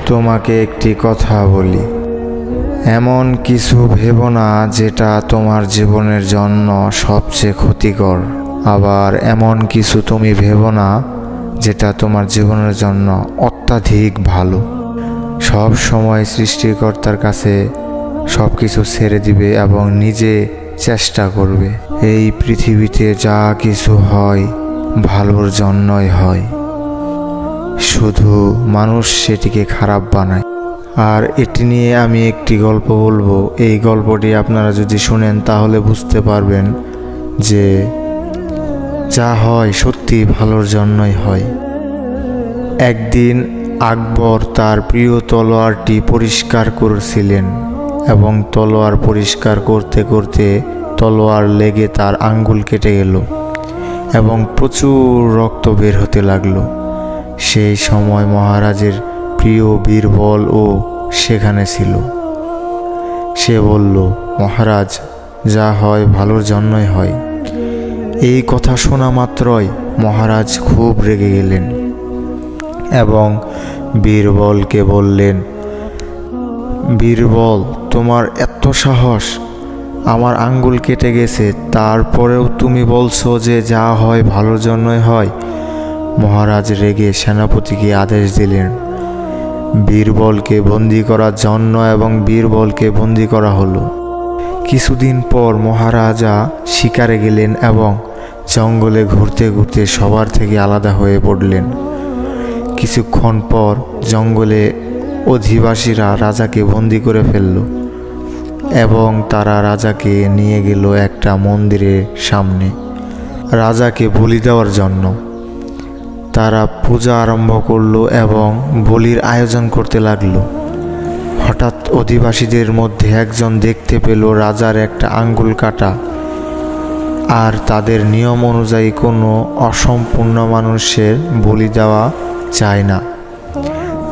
তোমাকে একটি কথা বলি, এমন কিছু ভেবো না যেটা তোমার জীবনের জন্য সবচেয়ে ক্ষতিকর। আবার এমন কিছু তুমি ভেবো না যেটা তোমার জীবনের জন্য অত্যাধিক ভালো। সব সময় সৃষ্টিকর্তার কাছে সব কিছু ছেড়ে দিবে এবং নিজে চেষ্টা করবে। এই পৃথিবীতে যা কিছু হয় ভালোর জন্যই হয়, শুধু মানুষ সেটিকে খারাপ বানায়। আর এটি নিয়ে আমি একটি গল্প বলবো। এই গল্পটি আপনারা যদি শুনেন তাহলে বুঝতে পারবেন যে যা হয় সত্যি ভালোর জন্যই হয়। একদিন আকবর তার প্রিয় তলোয়ারটি পরিষ্কার করছিলেন এবং তলোয়ার পরিষ্কার করতে করতে তলোয়ার লেগে তার আঙ্গুল কেটে গেল এবং প্রচুর রক্ত বের হতে লাগলো। সেই সময় মহারাজের প্রিয় বীরবলও সেখানে ছিল। সে বলল, মহারাজ, যা হয় ভালোর জন্যই হয়। এই কথা শোনা মাত্রই মহারাজ খুব রেগে গেলেন এবং বীরবলকে বললেন, বীরবল, তোমার এত সাহস! আমার আঙ্গুল কেটে গেছে, তারপরেও তুমি বলছো যে যা হয় ভালোর জন্যই হয়। মহারাজ রেগে সেনাপতিকে আদেশ দিলেন বীরবলকে বন্দি করার জন্য এবং বীরবলকে বন্দি করা হলো। কিছুদিন পর মহারাজা শিকারে গেলেন এবং জঙ্গলে ঘুরতে ঘুরতে সবার থেকে আলাদা হয়ে পড়লেন। কিছুক্ষণ পর জঙ্গলে অধিবাসীরা রাজাকে বন্দি করে ফেলল এবং তারা রাজাকে নিয়ে গেল একটা মন্দিরের সামনে রাজাকে বলি দেওয়ার জন্য। তারা পূজা আরম্ভ করলো এবং বলির আয়োজন করতে লাগলো। হঠাৎ অধিবাসীদের মধ্যে একজন দেখতে পেল রাজার একটা আঙ্গুল কাটা, আর তাদের নিয়ম অনুযায়ী কোনো অসম্পূর্ণ মানুষের বলি দেওয়া যায় না।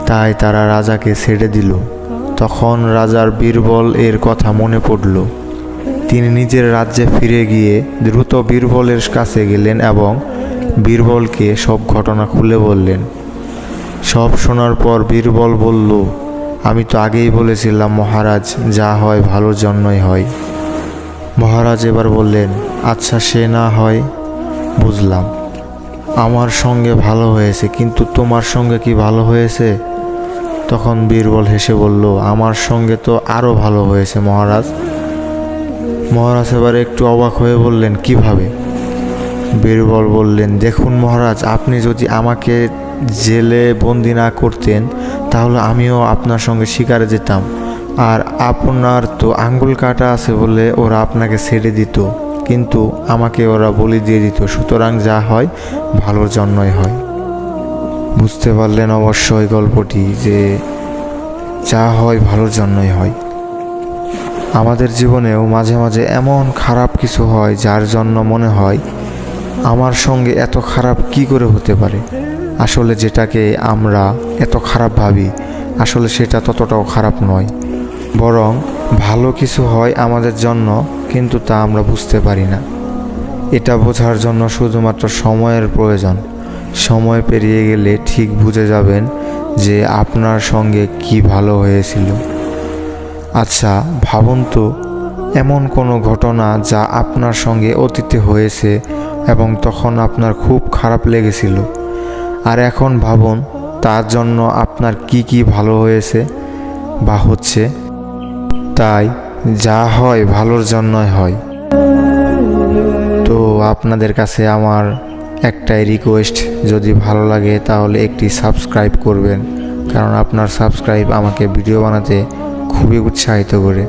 তাই তারা রাজাকে ছেড়ে দিল। তখন রাজার বীরবল এর কথা মনে পড়ল। তিনি নিজের রাজ্যে ফিরে গিয়ে দ্রুত বীরবলের কাছে গেলেন এবং বীরবলকে সব ঘটনা খুলে বললেন। সব শোনার পর বীরবল বলল, আমি তো আগেই বলেছিলাম মহারাজ, যা হয় ভালোর জন্যই হয়। মহারাজ এবার বললেন, আচ্ছা, সে না হয় বুঝলাম, আমার সঙ্গে ভালো হয়েছে, কিন্তু তোমার সঙ্গে কি ভালো হয়েছে? তখন বীরবল হেসে বলল, আমার সঙ্গে তো আরও ভালো হয়েছে মহারাজ। মহারাজ এবার একটু অবাক হয়ে বললেন, কিভাবে? বীরবল বললেন, দেখুন মহারাজ, আপনি যদি আমাকে জেলে বন্দি না করতেন তাহলে আমিও আপনার সঙ্গে শিকারে যেতাম, আর আপনার তো আঙ্গুল কাটা আছে বলে ওরা আপনাকে ছেড়ে দিত, কিন্তু আমাকে ওরা বলি দিয়ে দিত। সুতরাং যা হয় ভালোর জন্যই হয়। বুঝতে পারলেন অবশ্যই গল্পটি যে যা হয় ভালোর জন্যই হয়। আমাদের জীবনেও মাঝে মাঝে এমন খারাপ কিছু হয় যার জন্য মনে হয় আমার সঙ্গে এত খারাপ কি করে হতে পারে। আসলে যেটাকে আমরা এত খারাপ ভাবি, আসলে সেটা ততটাও খারাপ নয়, বরং ভালো কিছু হয় আমাদের জন্য, কিন্তু তা আমরা বুঝতে পারি না। এটা বোঝার জন্য শুধুমাত্র সময়ের প্রয়োজন। সময় পেরিয়ে গেলে ঠিক বুঝে যাবেন যে আপনার সঙ্গে কি ভালো হয়েছিল। আচ্ছা ভাবুন তো, এমন কোনো ঘটনা যা আপনার সঙ্গে অতীতে হয়েছে এবং তখন আপনার খুব খারাপ লেগেছিল, আর এখন ভাবুন তার জন্য আপনার কি কি ভালো হয়েছে বা হচ্ছে। তাই যা হয় ভালোর জন্যই হয়। তো আপনাদের কাছে আমার একটাই রিকোয়েস্ট, যদি ভালো লাগে তাহলে একটি সাবস্ক্রাইব করবেন, কারণ আপনার সাবস্ক্রাইব আমাকে ভিডিও বানাতে খুবই উৎসাহিত করে।